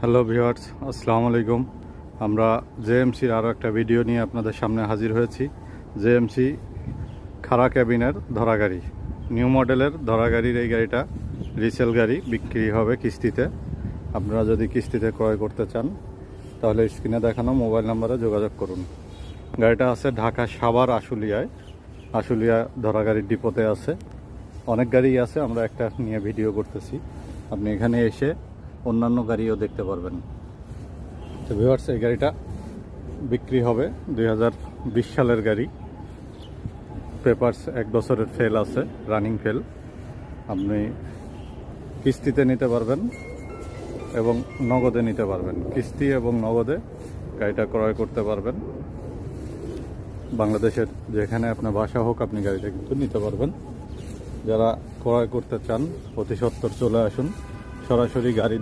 Hello viewers, আসসালামু আলাইকুম। আমরা জেএমসির আরও একটা ভিডিও নিয়ে আপনাদের সামনে হাজির হয়েছি। জেএমসি খাড়া ক্যাবিনের ধরা গাড়ি, নিউ মডেলের ধরা গাড়ির এই গাড়িটা রিসেল গাড়ি, বিক্রি হবে কিস্তিতে। আপনারা যদি কিস্তিতে ক্রয় করতে চান তাহলে স্ক্রিনে দেখানো মোবাইল নাম্বারে যোগাযোগ করুন। গাড়িটা আছে ঢাকা সাভার আশুলিয়া ধরা গাড়ির ডিপোতে আছে। অনেক গাড়ি আছে, আমরা একটা নিয়ে ভিডিও করতেছি। আপনি এখানে এসে অন্যান্য গাড়িও দেখতে পারবেন। তো ভিউয়ার্স, এই গাড়িটা বিক্রি হবে 2020 সালের গাড়ি। পেপারস 1 বছরের ফেল আছে, রানিং ফেল। আপনি কিস্তিতে নিতে পারবেন এবং নগদে নিতে পারবেন। কিস্তি এবং নগদে গাড়িটা ক্রয় করতে পারবেন। বাংলাদেশের যেখানে আপনার বাসা হোক আপনি গাড়িটা কিন্তু নিতে পারবেন। যারা ক্রয় করতে চান অতি সত্বর চলে আসুন, সরাসরি গাড়ি